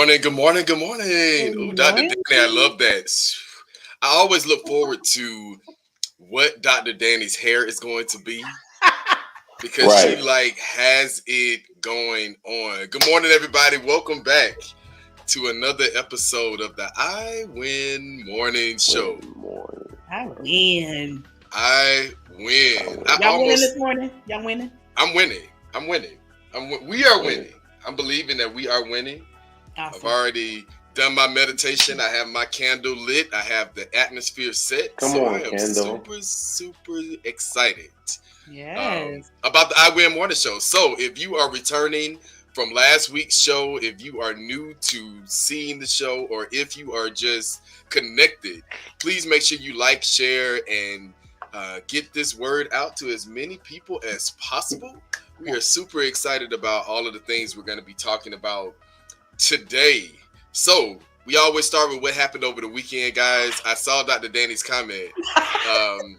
morning, good morning, good morning. Good Ooh, Dr. Danny, I morning. love that. I always look forward to what Dr. Danny's hair is going to be because she Right. like has it going on. Good morning, everybody. Welcome back to another episode of the I Win Morning Show. Good morning. I win. I win. Y'all winning this morning? Y'all winning? I'm winning. We are Winning. winning. I'm believing that we are winning. I've Awesome. already done my meditation. I have my candle lit. I have the atmosphere set. Come So on, I am Kendall. super excited Yes. about the I Win Morning Show. So if you are returning from last week's show, if you are new to seeing the show, or if you are just connected, please make sure you like, share, and get this word out to as many people as possible. We are super excited about all of the things we're going to be talking about today. So we always start with what happened over the weekend, guys. I saw Dr. Danny's comment. Um,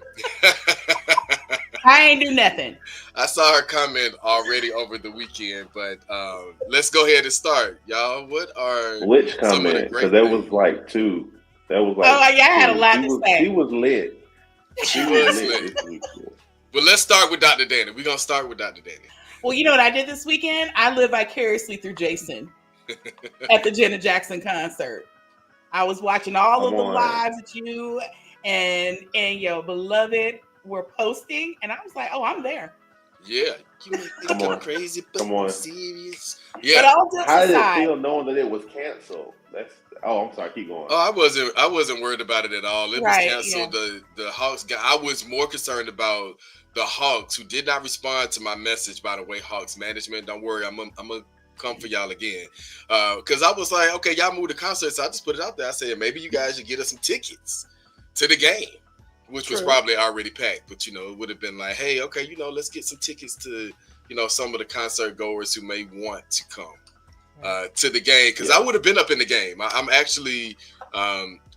I ain't do nothing. I saw her comment already over the weekend, but let's go ahead and start, y'all. What are Which some of the comment? Because great there was things? like two. That was Oh, like yeah, I had a two. lot She to was say. she was lit. She She was was lit lit. this weekend. But let's start with Dr. Danny. We're gonna start with Dr. Danny. Well, you know what I did this weekend? I lived vicariously through Jason at the Janet Jackson concert. I was watching all Come of the on. lives that you and your beloved were posting, and I was like, oh, I'm there. Yeah, you may think Come I'm on. crazy, but Come I'm on. serious. But Yeah. all jokes How did it aside, feel knowing that it was canceled? That's I'm sorry, keep going. Oh, I wasn't worried about it at all. It was right? canceled. The Hawks guy. I was more concerned about the Hawks, who did not respond to my message. By the way, Hawks management, don't worry, I'm gonna come for y'all again. Because I was like, okay, y'all moved the concert, so I just put it out there. I said maybe you guys should get us some tickets to the game, which was True. probably already packed. But it would have been like, hey, okay, let's get some tickets to some of the concert goers who may want to come to the game, because I Yeah. would have been up in the game. I'm actually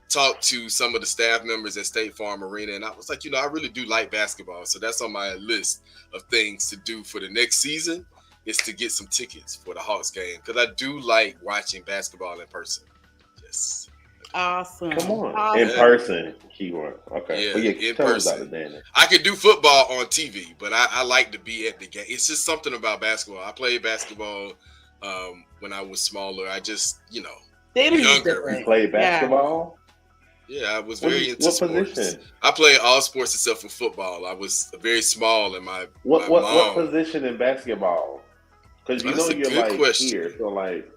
talked to some of the staff members at State Farm Arena, and I was like, I really do like basketball, so that's on my list of things to do for the next season is to get some tickets for the Hawks game, because I do like watching basketball in person. Yes, Awesome. Come on. Awesome. In person, keyword. Okay. Yeah, But in tell us person. Dr. Danny. I could do football on TV, but I like to be at the game. It's just something about basketball. I played basketball when I was smaller. I just, The energy's younger. You different. played basketball? Yeah, I was What very into what sports. position? I played all sports except for football. I was very small, and my What mom. position in basketball? Because That's a you're good like question. here, so like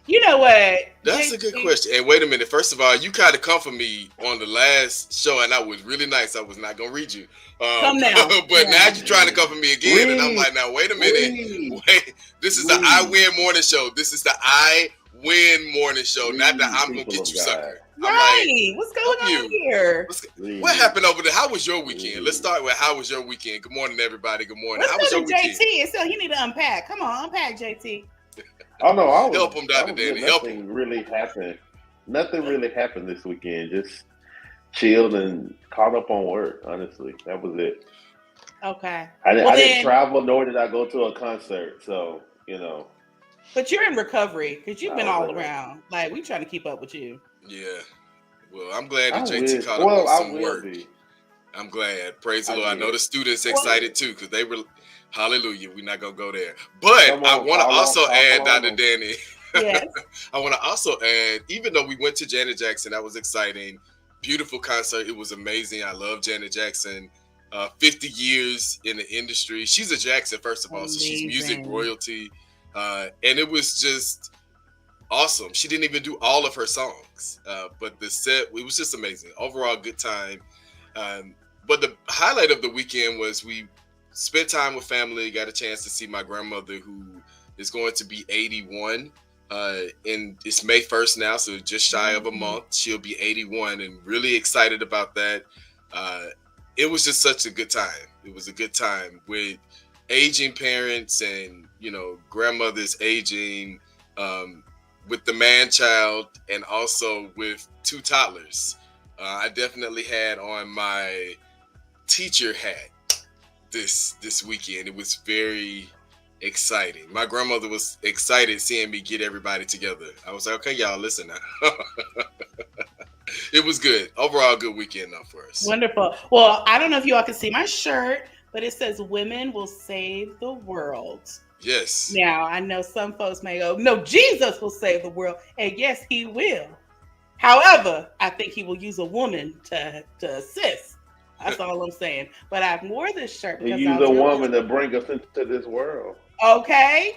You know what? That's a good JT, question. And wait a minute. First of all, you kind of come for me on the last show, and I was really nice. I was not gonna read you. Come now. But Yeah. now you're trying to come for me again, and I'm Read. like, now wait a minute. Read. Wait, this is the I Read. Win Morning Show. This is the I Win Morning Show, not the Read, I'm gonna people get of you God. sucker. I'm Right. What's going fuck on you. here? like, what happened over there? How was your weekend? Let's start with how was your weekend. Good morning, everybody. Good morning. Let's How was go your to weekend? JT. So you need to unpack. Come on, unpack, JT. Oh no, I was Help him, I Dr. was good. Danny. Help Nothing really happened. Nothing really happened this weekend. Just chilled and caught up on work. Honestly, that was it. Okay. I Well didn't then, travel, nor did I go to a concert. So but you're in recovery because you've I been was all in. around. Like we trying to keep up with you. Yeah. Well, I'm glad that I JT wish. caught up on Well, I some will work. be. I'm glad. Praise the I Lord. I know did. the students Well, excited too because they were, hallelujah. We're not going to go there. But Come I on, want to also add, call Dr. on them. Danny, yes. I want to also add, even though we went to Janet Jackson, that was exciting. Beautiful concert. It was amazing. I love Janet Jackson. 50 years in the industry. She's a Jackson, first of all, so she's music Amazing. royalty. And it was just awesome. She didn't even do all of her songs, but the set, it was just amazing. Overall, good time. But the highlight of the weekend was we spent time with family, got a chance to see my grandmother, who is going to be 81. And it's May 1st now, so just shy of a month. She'll be 81, and really excited about that. It was just such a good time. It was a good time with aging parents and, grandmothers aging, with the man child, and also with two toddlers. I definitely had on my teacher hat this weekend. It was very exciting. My grandmother was excited seeing me get everybody together. I was like, okay, y'all, listen now. It was good. Overall, good weekend though for us. Wonderful. Well, I don't know if you all can see my shirt, but it says "Women will save the world." Yes. Now, I know some folks may go, "No, Jesus will save the world," and yes, He will. However, I think He will use a woman to assist. That's all I'm saying. But I wore this shirt He because used a woman to bring us into this world. Okay,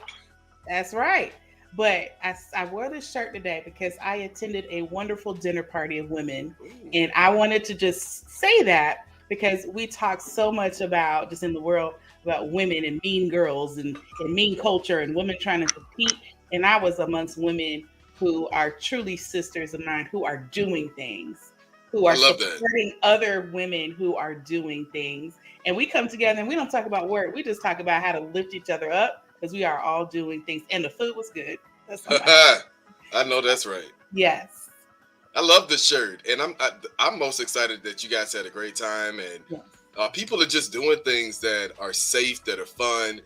that's right. But I wore this shirt today because I attended a wonderful dinner party of women. Ooh. And I wanted to just say that because we talk so much about just in the world about women and mean girls and mean culture and women trying to compete. And I was amongst women who are truly sisters of mine who are doing things, who are supporting other women who are doing things. And we come together and we don't talk about work. We just talk about how to lift each other up because we are all doing things. And the food was good. I know that's right. Yes. I love the shirt. And I'm most excited that you guys had a great time. And yes. People are just doing things that are safe, that are fun,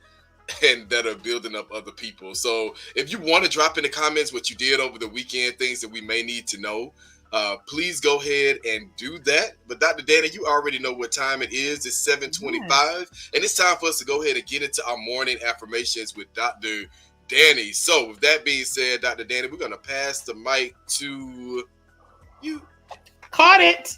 and that are building up other people. So if you want to drop in the comments what you did over the weekend, things that we may need to know, please go ahead and do that. But Dr. Danny, you already know what time it is. It's 7:25, and it's time for us to go ahead and get into our morning affirmations with Dr. Danny. So with that being said, Dr. Danny, we're going to pass the mic to you. Caught it.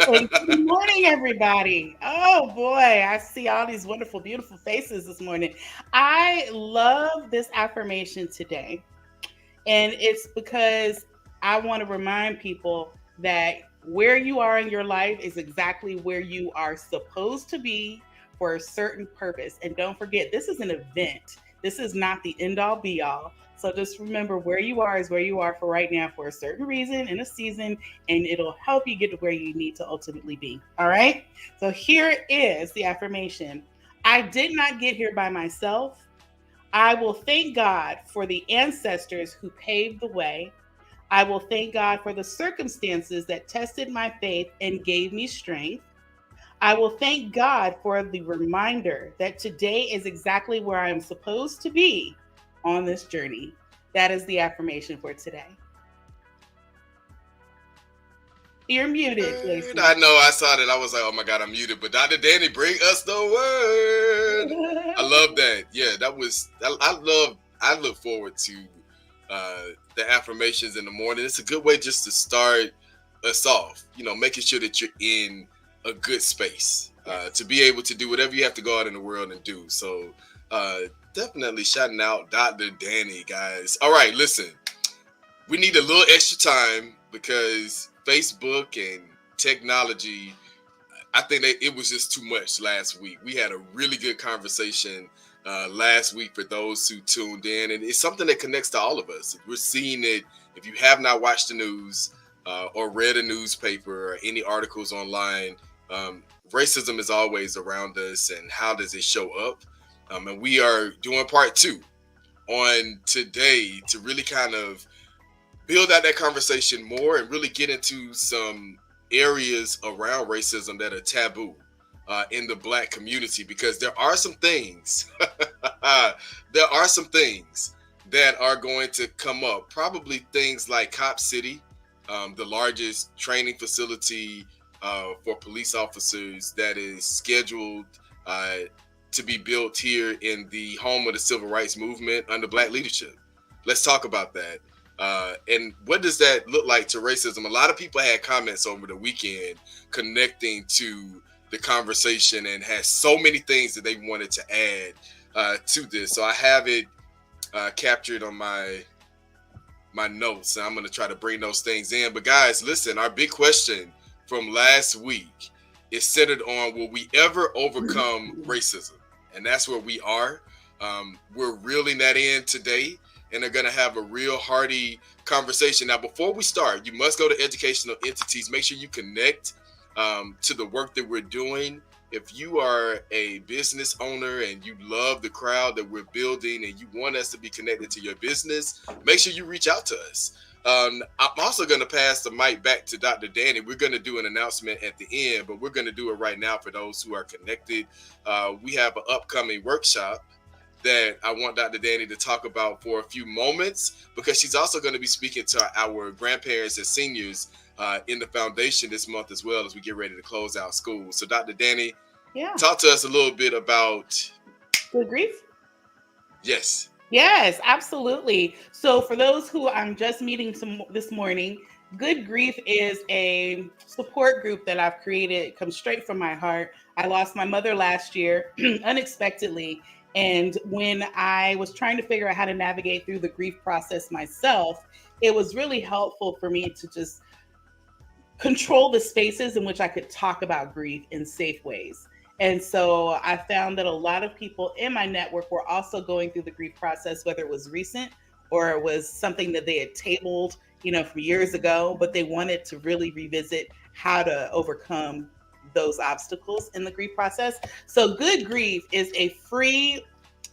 Well, good morning, everybody. Oh boy, I see all these wonderful, beautiful faces this morning. I love this affirmation today, and it's because I want to remind people that where you are in your life is exactly where you are supposed to be for a certain purpose. And don't forget, this is an event. This is not the end all be all. So just remember where you are is where you are for right now for a certain reason in a season, and it'll help you get to where you need to ultimately be. All right. So here is the affirmation. I did not get here by myself. I will thank God for the ancestors who paved the way. I will thank God for the circumstances that tested my faith and gave me strength. I will thank God for the reminder that today is exactly where I am supposed to be on this journey. That is the affirmation for today. You're muted, Jason. I know, I saw that. I was like, oh my God, I'm muted. But Dr. Danny, bring us the word. I love that. Yeah, I look forward to the affirmations in the morning. It's a good way just to start us off, making sure that you're in a good space to be able to do whatever you have to go out in the world and do. So definitely shouting out Dr. Danny, guys. All right, listen, we need a little extra time because Facebook and technology, I think that it was just too much last week. We had a really good conversation last week for those who tuned in, and it's something that connects to all of us. We're seeing it. If you have not watched the news or read a newspaper or any articles online, racism is always around us, and how does it show up? And we are doing part 2 on today to really kind of build out that conversation more and really get into some areas around racism that are taboo in the Black community, because there are some things that are going to come up. Probably things like Cop City, the largest training facility for police officers that is scheduled to be built here in the home of the civil rights movement under Black leadership. Let's talk about that. And what does that look like to racism? A lot of people had comments over the weekend connecting to the conversation and had so many things that they wanted to add to this. So I have it captured on my notes, and I'm going to try to bring those things in. But guys, listen, our big question from last week is centered on, will we ever overcome racism? And that's where we are. We're reeling that in today, and they're going to have a real hearty conversation. Now, before we start, you must go to Educational Entities. Make sure you connect to the work that we're doing. If you are a business owner and you love the crowd that we're building and you want us to be connected to your business, make sure you reach out to us. I'm also going to pass the mic back to Dr. Danny. We're going to do an announcement at the end, but we're going to do it right now for those who are connected. We have an upcoming workshop that I want Dr. Danny to talk about for a few moments, because she's also going to be speaking to our grandparents and seniors in the foundation this month, as well, as we get ready to close out school. So Dr. Danny, talk to us a little bit about good grief. Yes. Yes, absolutely. So for those who I'm just meeting this morning, Good Grief is a support group that I've created. It comes straight from my heart. I lost my mother last year unexpectedly. And when I was trying to figure out how to navigate through the grief process myself, it was really helpful for me to just control the spaces in which I could talk about grief in safe ways. And so I found that a lot of people in my network were also going through the grief process, whether it was recent or it was something that they had tabled, from years ago, but they wanted to really revisit how to overcome those obstacles in the grief process. So Good Grief is a free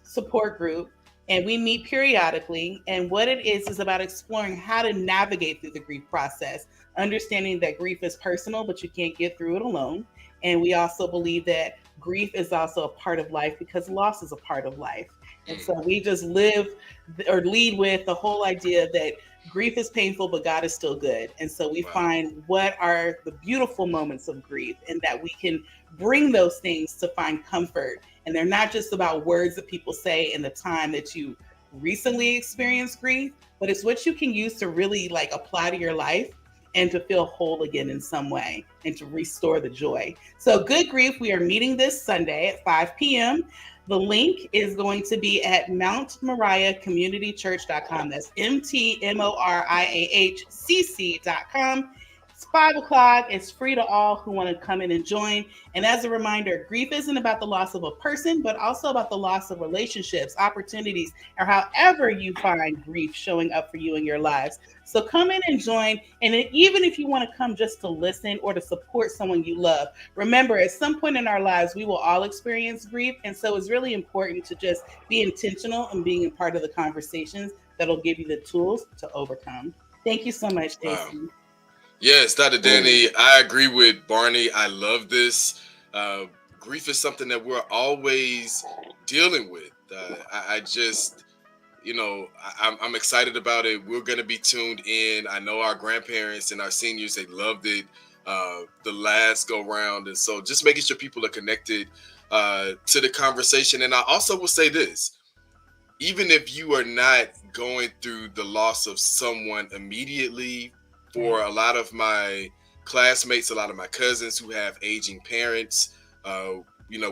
support group, and we meet periodically. And what it is about exploring how to navigate through the grief process, understanding that grief is personal, but you can't get through it alone. And we also believe that grief is also a part of life because loss is a part of life. And so we just lead with the whole idea that grief is painful, but God is still good. And so we find what are the beautiful moments of grief, and that we can bring those things to find comfort. And they're not just about words that people say in the time that you recently experienced grief, but it's what you can use to really apply to your life and to feel whole again in some way and to restore the joy. So Good Grief, we are meeting this Sunday at 5 p.m. The link is going to be at mountmoriahcommunitychurch.com. That's MTMORIAHCC.com. It's 5 o'clock. It's free to all who want to come in and join. And as a reminder, grief isn't about the loss of a person, but also about the loss of relationships, opportunities, or however you find grief showing up for you in your lives. So come in and join. And even if you want to come just to listen or to support someone you love, remember, at some point in our lives, we will all experience grief. And so it's really important to just be intentional and being a part of the conversations that'll give you the tools to overcome. Thank you so much, Jason. Wow. Yes, Dr. Danny, I agree with Barney. I love this. Grief is something that we're always dealing with. I'm excited about it. We're going to be tuned in. I know our grandparents and our seniors, they loved it the last go round. And so just making sure people are connected to the conversation. And I also will say this, even if you are not going through the loss of someone immediately, for a lot of my classmates, a lot of my cousins who have aging parents,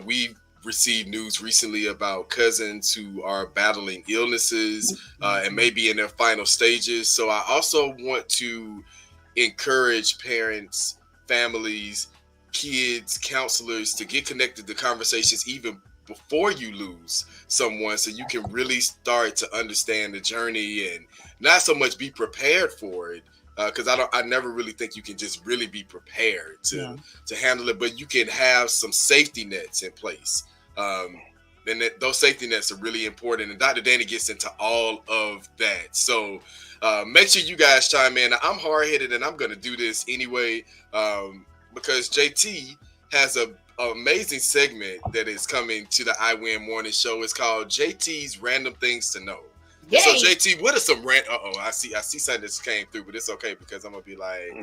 we've received news recently about cousins who are battling illnesses and maybe in their final stages. So I also want to encourage parents, families, kids, counselors to get connected to conversations even before you lose someone, so you can really start to understand the journey and not so much be prepared for it. Because I never really think you can just really be prepared to handle it, but you can have some safety nets in place. And those safety nets are really important. And Dr. Danny gets into all of that. So make sure you guys chime in. I'm hard-headed and I'm going to do this anyway because JT has an amazing segment that is coming to the I Win Morning Show. It's called JT's Random Things to Know. Yay. So JT, what are some I see something that came through, but it's okay because I'm gonna be like,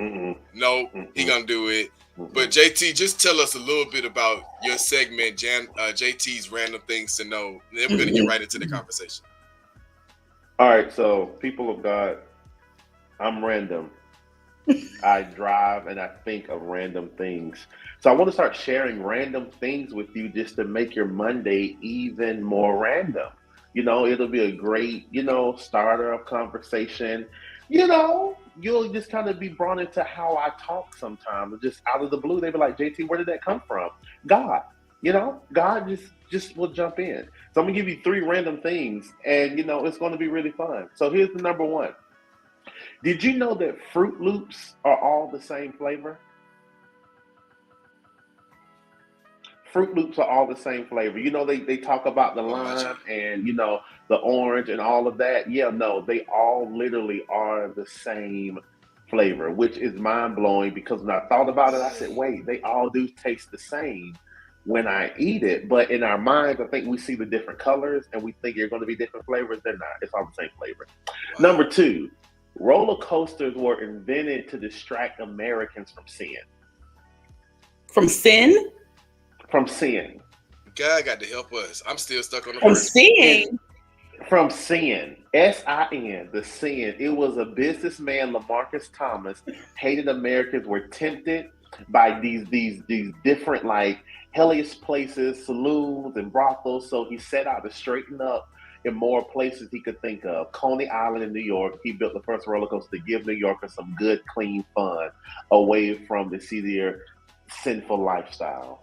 no, he gonna do it. But JT, just tell us a little bit about your segment, JT's Random Things to Know. And then we're gonna get right into the conversation. All right, so people of God, I'm random. I drive and I think of random things. So I want to start sharing random things with you just to make your Monday even more random. It'll be a great, starter of conversation. You'll just kind of be brought into how I talk sometimes. Just out of the blue, they be like, JT, where did that come from? God, God just will jump in. So I'm gonna give you 3 random things and, it's going to be really fun. So here's the number 1. Did you know that Fruit Loops are all the same flavor? Fruit Loops are all the same flavor. They talk about the lime and, the orange and all of that. Yeah, no, they all literally are the same flavor, which is mind-blowing because when I thought about it, I said, wait, they all do taste the same. when I eat it. But in our minds, I think we see the different colors and we think they're going to be different flavors. They're not. It's all the same flavor. Wow. Number two, roller coasters were invented to distract Americans from sin. From sin? From sin. God got to help us. I'm still stuck on the From first. sin? From sin. S-I-N, the sin. It was a businessman, Lamarcus Thomas, hated Americans, were tempted by these different like hellish places, saloons and brothels. So he set out to straighten up in more places he could think of. Coney Island in New York, he built the first roller coaster to give New Yorkers some good, clean fun away from the seedier, sinful lifestyles.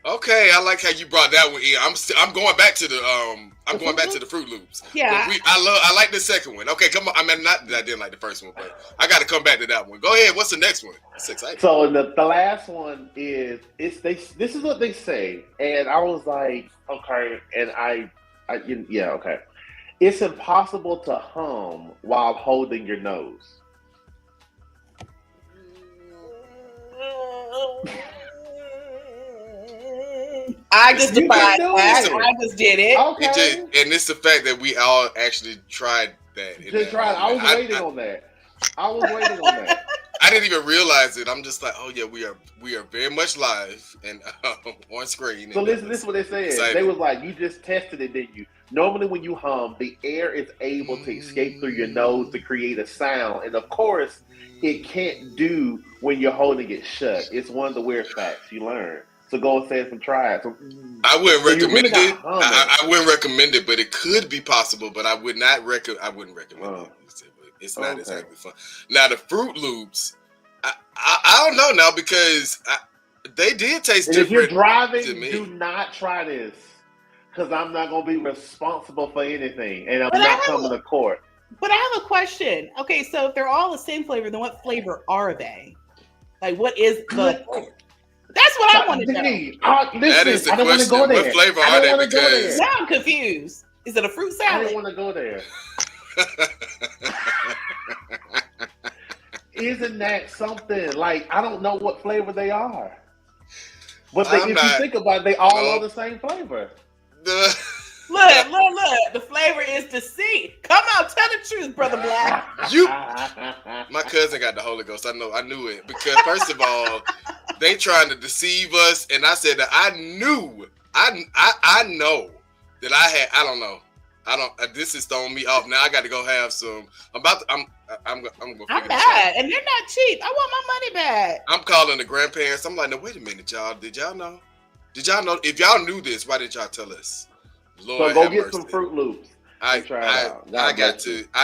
Okay, I like how you brought that one in. I'm going back to the going back to the Fruit Loops. Yeah. I like the second one. Okay, come on. I mean, not that I didn't like the first one, but I got to come back to that one. Go ahead. What's the next one? It's exciting. So the last one is this is what they say, and I was like, okay, and okay. It's impossible to hum while holding your nose. I just defied that. I just did it. Okay. And it's the fact that we all actually tried that. Just tried. I was waiting on that. I was waiting on that. I didn't even realize it. I'm just like, oh yeah, we are very much live and on screen. So this is what they said. Exciting. They was like, you just tested it, didn't you? Normally when you hum, the air is able to escape through your nose to create a sound. And of course, it can't do when you're holding it shut. It's one of the weird facts you learn. So go and say it and try it. So, I wouldn't recommend really it. I wouldn't recommend it, but it could be possible. But I wouldn't recommend it. It's not exactly fun. Now the Fruit Loops, I don't know now because they did taste and different. If you're driving, to me. do not try this because I'm not going to be responsible for anything, and I'm But not coming to court. But I have a question. Okay, so if they're all the same flavor, then what flavor are they? Like, what is the? That's what I want to know. Listen, That is the I don't want to question. go there. What flavor I are don't they? wanna go there. Because Now I'm confused. Is it a fruit I salad? don't want to go there. Isn't that something? Like, I don't know what flavor they are. But if you think about it, they all are the same flavor. Look. The flavor is deceit. Come on, tell the truth, Brother Black. My cousin got the Holy Ghost. I knew it because first of all, they trying to deceive us, and I said that I know that I don't know. This is throwing me off. Now I got to go have some. I'm going to figure I'm this bad, out. and they're not cheap. I want my money back. I'm calling the grandparents. I'm like, no, wait a minute, y'all. Did y'all know? If y'all knew this, why didn't y'all tell us? Lord, so go have get mercy. some Fruit Loops. I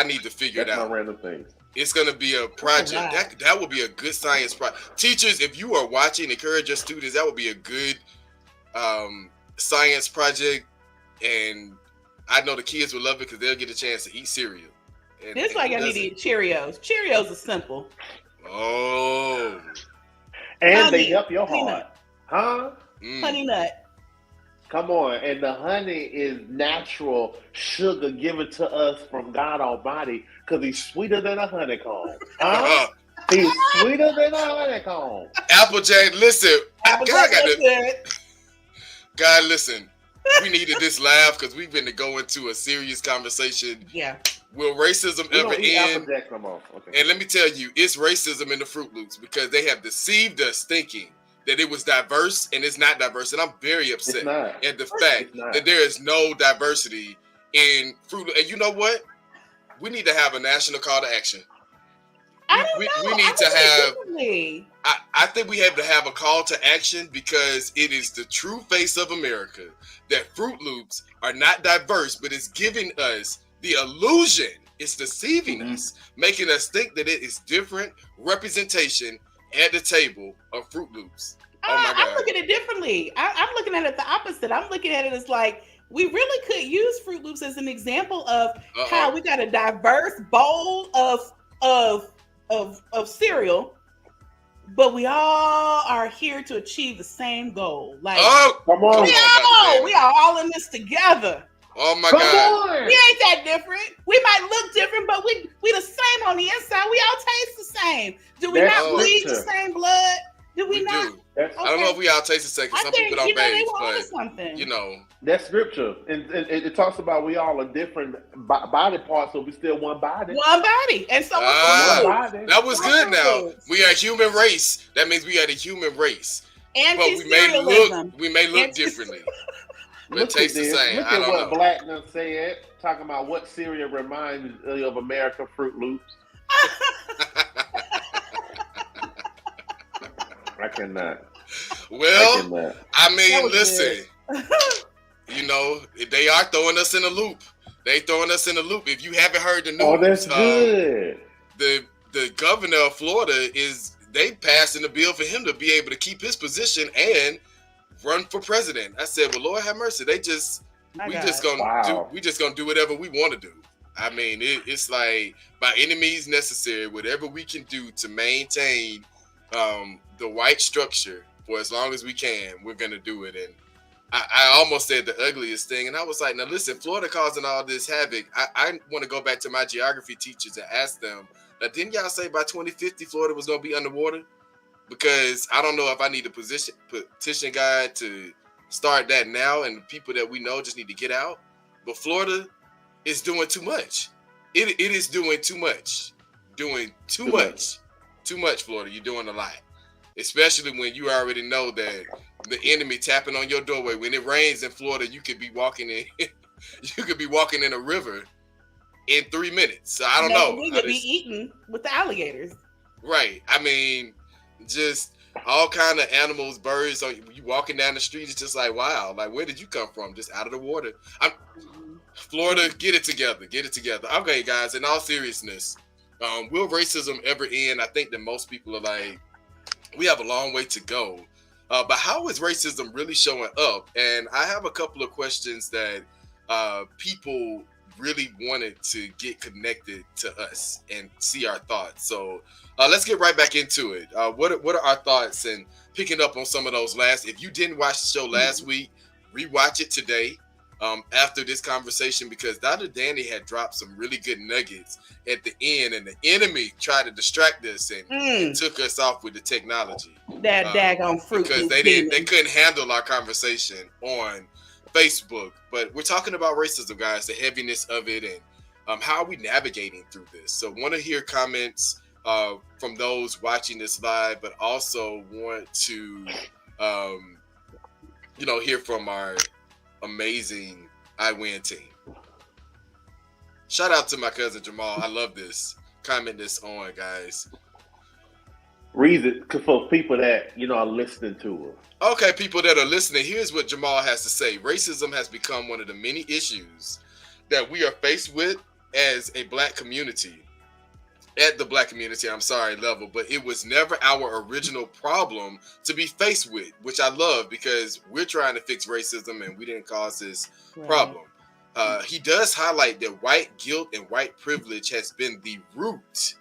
need to figure it That's out. my random things. It's gonna be a project. That would be a good science project. Teachers, if you are watching, encourage your students. That would be a good science project, and I know the kids will love it because they'll get a chance to eat cereal. This like I need to eat Cheerios. Cheerios are simple. Oh. And they help your heart. Huh? Honey nut. Come on. And the honey is natural sugar given to us from God Almighty because he's sweeter than a honeycomb. Huh? He's sweeter than a honeycomb. Applejack, listen. Applejack is good. God, listen. We needed this laugh because we've been to go into a serious conversation. Yeah. Will racism ever end? Okay. And let me tell you, it's racism in the Fruit Loops because they have deceived us thinking that it was diverse and it's not diverse. And I'm very upset at the fact that there is no diversity in Fruit Loops. And you know what? We need to have a national call to action. We need to have. I think we have to have a call to action because it is the true face of America that Fruit Loops are not diverse, but it's giving us the illusion. It's deceiving us, making us think that it is different representation at the table of Fruit Loops. Oh my God. I'm looking at it differently. I'm looking at it the opposite. I'm looking at it as like we really could use Fruit Loops as an example of how we got a diverse bowl of cereal, but we all are here to achieve the same goal. Like, come on, we are all in this together. Oh my God. We ain't that different. We might look different, but we the same on the inside. We all taste the same. Do we not bleed the same blood? Do we not? I don't know if we all taste the same because some people don't bathe, something. That's scripture, and it talks about we all are different body parts, so we still one body. One body, and so one body. That was good. Now we are a human race. That means we are the human race. But we may look differently. But taste the same. Look at what Blackman said, talking about what cereal reminds you of American Fruit Loops. I cannot. Well, I mean, listen. They are throwing us in a loop. They throwing us in a loop. If you haven't heard the news, that's good. The governor of Florida they passing a bill for him to be able to keep his position and run for president. I said, well, Lord have mercy. We just gonna do whatever we want to do. I mean, it's like by any means necessary, whatever we can do to maintain the white structure for as long as we can, we're gonna do it. And I almost said the ugliest thing, and I was like, now listen, Florida causing all this havoc. I want to go back to my geography teachers and ask them, now didn't y'all say by 2050 Florida was gonna be underwater? Because I don't know if I need a petition guide to start that now, and the people that we know just need to get out. But Florida is doing too much. It is doing too much. Doing too much. Too much, Florida. You're doing a lot. Especially when you already know that the enemy tapping on your doorway. When it rains in Florida, you could be walking in a river in 3 minutes. So I don't know. We could be eaten with the alligators. Right. I mean, just all kind of animals, birds. You walking down the street, it's just like, wow. Like, where did you come from? Just out of the water. Florida, get it together. Get it together. Okay, guys, in all seriousness, will racism ever end? I think that most people are like, we have a long way to go. But how is racism really showing up? And I have a couple of questions that people really wanted to get connected to us and see our thoughts. So let's get right back into it. What are our thoughts? And picking up on some of those if you didn't watch the show last week, rewatch it today. After this conversation, because Dr. Danny had dropped some really good nuggets at the end, and the enemy tried to distract us and took us off with the technology. That daggone fruit. Because they couldn't handle our conversation on Facebook. But we're talking about racism, guys, the heaviness of it, and how are we navigating through this. So want to hear comments from those watching this live, but also want to hear from our amazing I Win team. Shout out to my cousin Jamal. I love this. Comment this on, guys. Read it for people that are listening to us. Okay, people that are listening, here's what Jamal has to say. Racism has become one of the many issues that we are faced with as a black community. At the black community, level, but it was never our original problem to be faced with, which I love because we're trying to fix racism and we didn't cause this problem. He does highlight that white guilt and white privilege has been the root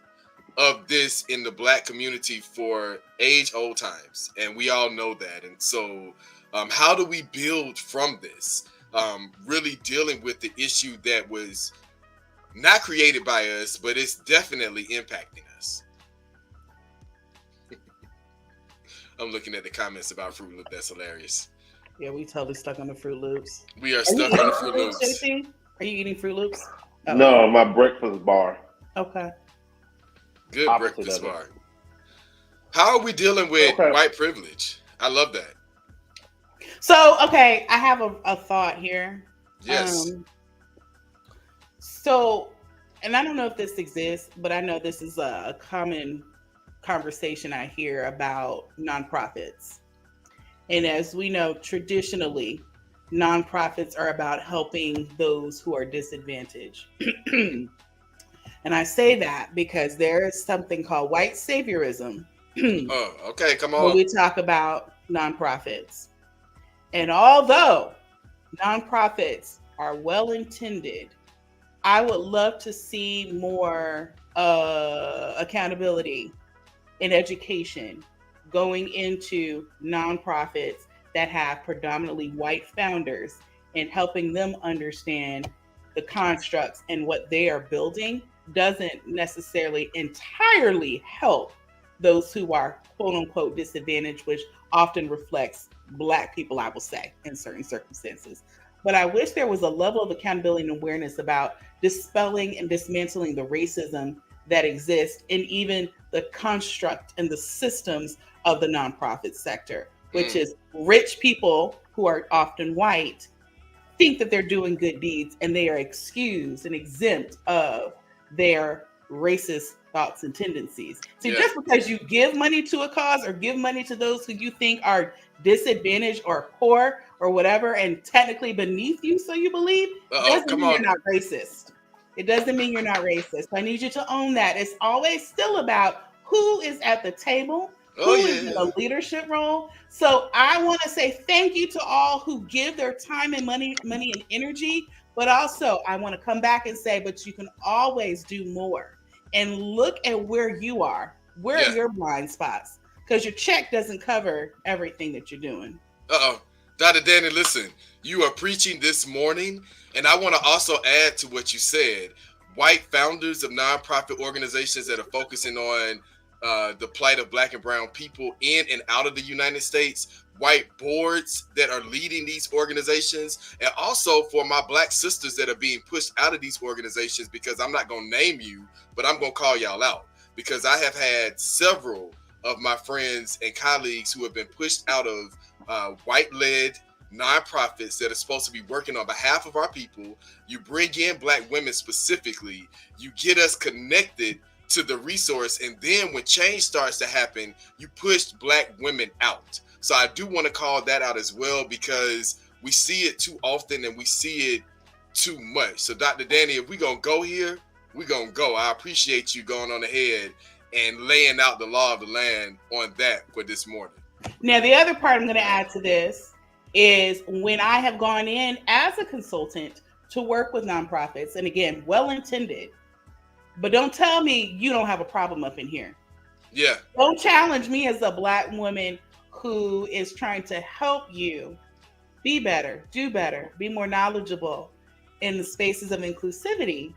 of this in the black community for age-old times, and we all know that. And so how do we build from this? Really dealing with the issue that was not created by us, but it's definitely impacting us. I'm looking at the comments about Fruit Loop. That's hilarious. Yeah, we totally stuck on the Fruit Loops. We are stuck on the Fruit Loops. Are you eating Fruit Loops? Oh. No, my breakfast bar. Okay. Good breakfast bar. How are we dealing with white privilege? I love that. So, okay, I have a thought here. Yes. So, and I don't know if this exists, but I know this is a common conversation I hear about nonprofits. And as we know, traditionally, nonprofits are about helping those who are disadvantaged. And I say that because there is something called white saviorism. Oh, okay, come on. When we talk about nonprofits. And although nonprofits are well intended, I would love to see more accountability in education going into nonprofits that have predominantly white founders and helping them understand the constructs and what they are building doesn't necessarily entirely help those who are quote unquote disadvantaged, which often reflects Black people, I will say, in certain circumstances. But I wish there was a level of accountability and awareness about dispelling and dismantling the racism that exists in even the construct and the systems of the nonprofit sector, which is rich people who are often white think that they're doing good deeds and they are excused and exempt of their racist thoughts and tendencies. See, just because you give money to a cause or give money to those who you think are disadvantaged or poor or whatever, and technically beneath you, so you believe, doesn't mean you're not racist. It doesn't mean you're not racist. I need you to own that. It's always still about who is at the table, who is in a leadership role. So I want to say thank you to all who give their time and money and energy. But also, I want to come back and say, but you can always do more. And look at where you are. Where are your blind spots? Because your check doesn't cover everything that you're doing. Dr. Danny, listen, you are preaching this morning. And I want to also add to what you said. White founders of nonprofit organizations that are focusing on the plight of Black and brown people in and out of the United States, white boards that are leading these organizations, and also for my Black sisters that are being pushed out of these organizations, because I'm not going to name you, but I'm going to call y'all out, because I have had several of my friends and colleagues who have been pushed out of white-led nonprofits that are supposed to be working on behalf of our people. You bring in Black women specifically, you get us connected to the resource, and then when change starts to happen, you push Black women out. So I do want to call that out as well, because we see it too often and we see it too much. So Dr. Danny, if we're going to go here, we're going to go. I appreciate you going on ahead and laying out the law of the land on that for this morning. Now, the other part I'm going to add to this is when I have gone in as a consultant to work with nonprofits, and again, well-intended, but don't tell me you don't have a problem up in here. Yeah. Don't challenge me as a Black woman who is trying to help you be better, do better, be more knowledgeable in the spaces of inclusivity.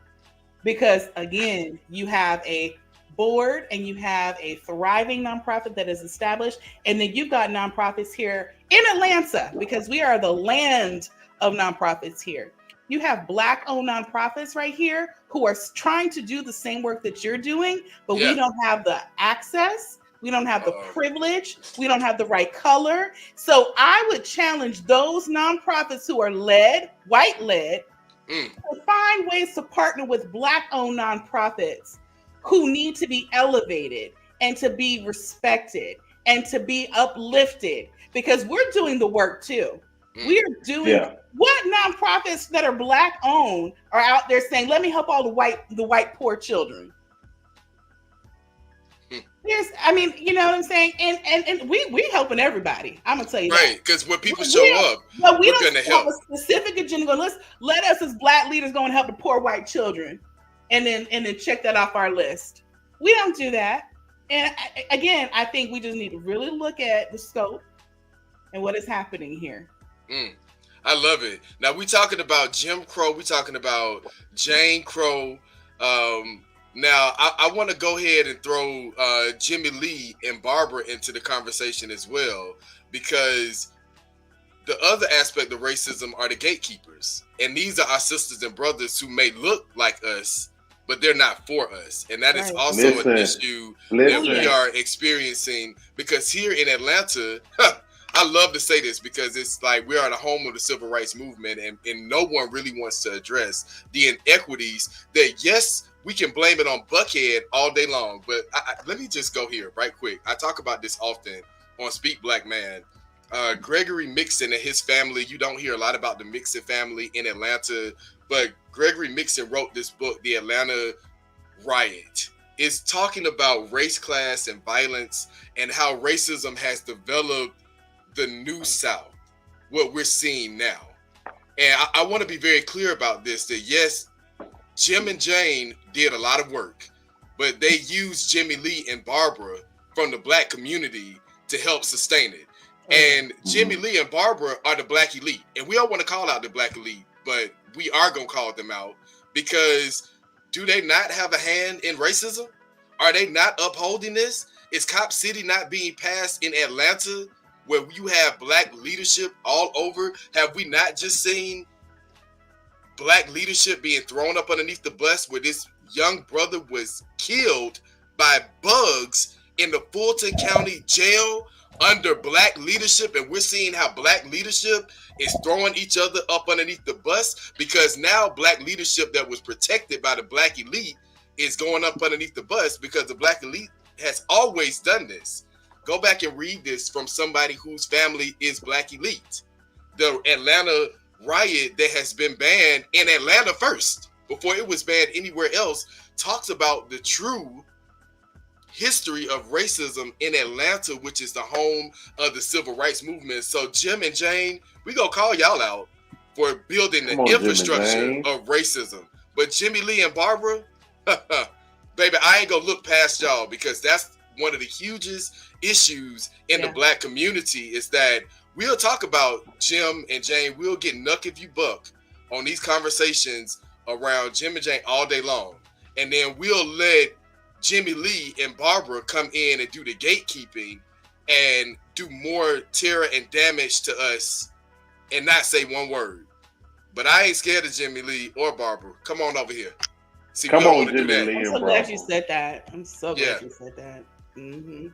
Because again, you have a board and you have a thriving nonprofit that is established. And then you've got nonprofits here in Atlanta, because we are the land of nonprofits here. You have Black-owned nonprofits right here who are trying to do the same work that you're doing, but we don't have the access. We don't have the privilege. We don't have the right color. So I would challenge those nonprofits who are led, white-led, to find ways to partner with Black-owned nonprofits who need to be elevated and to be respected and to be uplifted, because we're doing the work too. We are doing what nonprofits that are Black owned are out there saying, let me help all the white poor children. I mean, you know what I'm saying? And we helping everybody. I'm gonna tell you right, because when people show up, but we don't have a specific agenda. Let us as Black leaders go and help the poor white children, and then check that off our list. We don't do that. And again, I think we just need to really look at the scope and what is happening here. I love it. Now we're talking about Jim Crow. We're talking about Jane Crow. Now I want to go ahead and throw Jimmy Lee and Barbara into the conversation as well, because the other aspect of racism are the gatekeepers. And these are our sisters and brothers who may look like us, but they're not for us. And that is also an issue that we are experiencing, because here in Atlanta, I love to say this because it's like we are the home of the civil rights movement, and no one really wants to address the inequities that, yes, we can blame it on Buckhead all day long. But let me just go here right quick. I talk about this often on Speak Black Man. Gregory Mixon and his family, you don't hear a lot about the Mixon family in Atlanta, but Gregory Mixon wrote this book, The Atlanta Riot. It's talking about race, class, and violence, and how racism has developed the New South, what we're seeing now. And I want to be very clear about this, that yes, Jim and Jane did a lot of work, but they used Jimmy Lee and Barbara from the Black community to help sustain it. And Jimmy Lee and Barbara are the Black elite. And we don't want to call out the Black elite, but we are going to call them out, because do they not have a hand in racism? Are they not upholding this? Is Cop City not being passed in Atlanta, where you have black leadership all over? Have we not just seen black leadership being thrown up underneath the bus, where this young brother was killed by bugs in the Fulton County jail under black leadership, and we're seeing how black leadership is throwing each other up underneath the bus, because now black leadership that was protected by the black elite is going up underneath the bus, because the black elite has always done this. Go back and read this from somebody whose family is black elite. The Atlanta riot that has been banned in Atlanta first, before it was banned anywhere else, talks about the true history of racism in Atlanta, which is the home of the civil rights movement. So Jim and Jane, we gonna call y'all out for building the infrastructure of racism. But Jimmy Lee and Barbara, baby, I ain't gonna look past y'all, because that's one of the hugest issues in the black community, is that we'll talk about Jim and Jane. We'll get nuck if you buck on these conversations around Jim and Jane all day long. And then we'll let Jimmy Lee and Barbara come in and do the gatekeeping and do more terror and damage to us and not say one word. But I ain't scared of Jimmy Lee or Barbara. Come on over here. See, come on, Jimmy Lee. I'm so glad you said that. I'm so glad you said that. Mm-hmm.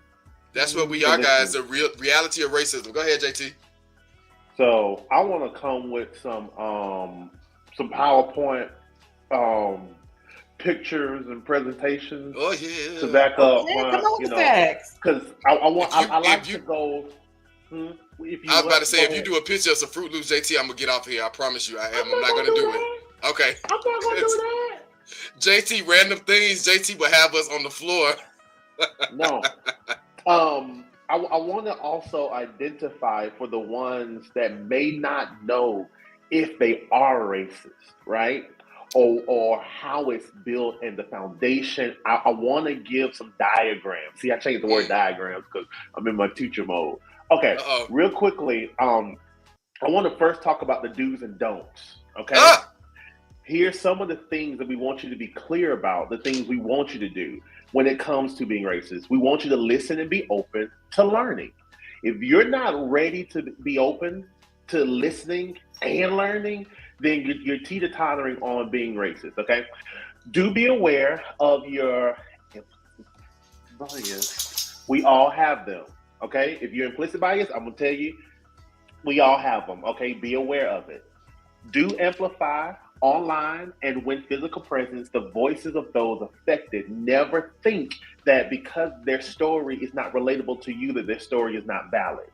That's what we are, guys. The reality of racism. Go ahead, JT. So I want to come with some PowerPoint pictures and presentations. Oh yeah. To back up, come on with facts. Because I like to go. I was about to say, if you do a picture of some Fruit Loops, JT, I'm gonna get off here. I promise you, I am. I'm not gonna do it. Okay. I'm not gonna do that. JT, random things. JT will have us on the floor. No. I want to also identify for the ones that may not know if they are racist, right? Or how it's built and the foundation. I want to give some diagrams. See, I changed the word diagrams because I'm in my teacher mode. Okay, real quickly, I want to first talk about the do's and don'ts, okay? Here's some of the things that we want you to be clear about, the things we want you to do when it comes to being racist. We want you to listen and be open to learning. If you're not ready to be open to listening and learning, then you're teeter-tottering on being racist, okay? Do be aware of your bias. We all have them, okay? If you're implicit bias, I'm gonna tell you, we all have them, okay? Be aware of it. Do amplify online and when physical presence the voices of those affected. Never think that because their story is not relatable to you that their story is not valid.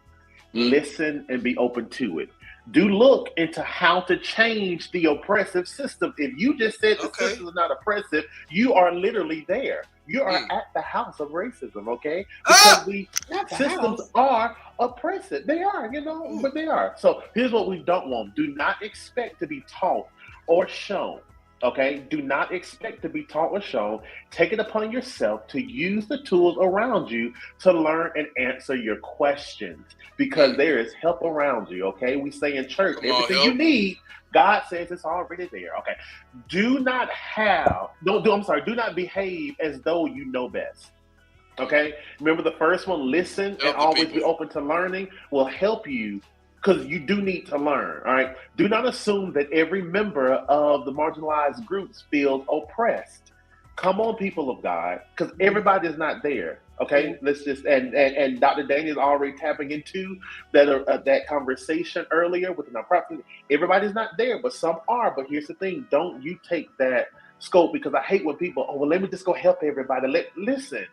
Listen and be open to it. Do look into how to change the oppressive system. If you just said the system is not oppressive, you are literally there. You are at the house of racism, okay? Because systems are oppressive. They are, but they are. So here's what we don't want. Do not expect to be taught or shown, okay? Do not expect to be taught or shown. Take it upon yourself to use the tools around you to learn and answer your questions, because there is help around you, okay? We say in church, everything you need, God says it's already there, okay? Do not behave as though you know best, okay? Remember the first one, listen and always be open to learning will help you, because you do need to learn, all right? Do not assume that every member of the marginalized groups feels oppressed. Come on, people of God, because everybody is not there, okay? Let's just, and Dr. Daniel's already tapping into that conversation earlier with the nonprofit. Everybody's not there, but some are. But here's the thing, don't you take that scope, because I hate when people, let me just go help everybody. Listen,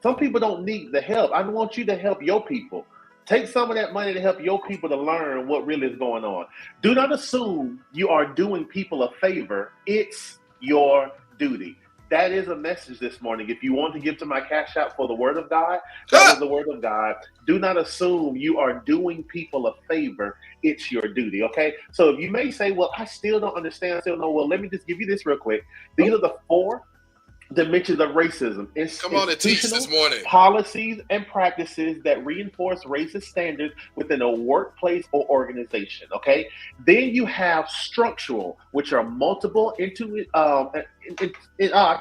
some people don't need the help. I want you to help your people. Take some of that money to help your people to learn what really is going on. Do not assume you are doing people a favor. It's your duty. That is a message this morning. If you want to give to my Cash App for the Word of God, that is the Word of God. Do not assume you are doing people a favor. It's your duty, okay? So if you may say, well, I still don't understand, I still know. Well, let me just give you this real quick. These are the 4 dimensions of racism. Come on and teach this morning. Policies and practices that reinforce racist standards within a workplace or organization, okay? Then you have structural, which are multiple I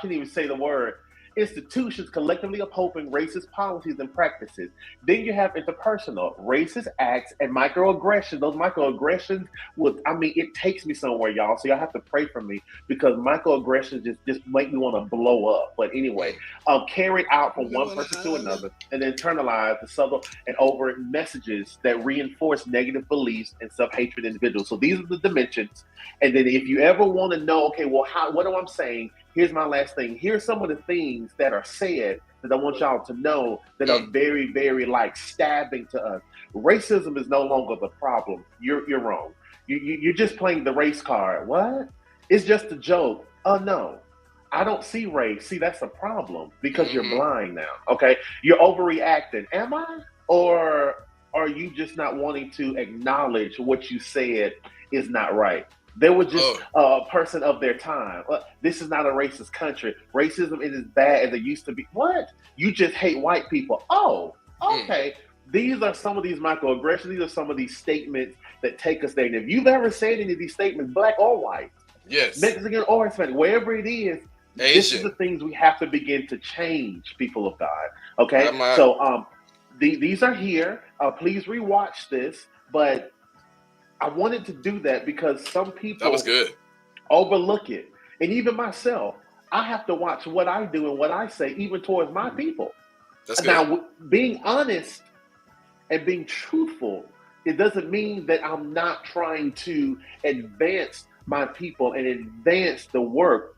can't even say the word. institutions collectively upholding racist policies and practices. Then you have interpersonal, racist acts, and microaggressions. Those microaggressions it takes me somewhere, y'all. So y'all have to pray for me because microaggressions just make me want to blow up. But anyway, carried out from one person to another and internalize the subtle and overt messages that reinforce negative beliefs and self-hatred individuals. So these are the dimensions. And then if you ever want to know, okay, well, what am I saying? Here's my last thing. Here's some of the things that are said that I want y'all to know that are very, very like stabbing to us. Racism is no longer the problem. You're wrong. You're just playing the race card. What? It's just a joke. Oh, no. I don't see race. See, that's a problem because you're blind now. Okay? You're overreacting. Am I? Or are you just not wanting to acknowledge what you said is not right? They were just a person of their time. This is not a racist country. Racism is as bad as it used to be. What? You just hate white people. Oh, okay. These are some of these microaggressions. These are some of these statements that take us there. And if you've ever said any of these statements, black or white, Mexican or Hispanic, wherever it is, Asian. This is the things we have to begin to change, people of God. Okay? So these are here. Please rewatch this. But I wanted to do that because some people that was good. Overlook it. And even myself, I have to watch what I do and what I say, even towards my people. That's good. Now, being honest and being truthful, it doesn't mean that I'm not trying to advance my people and advance the work.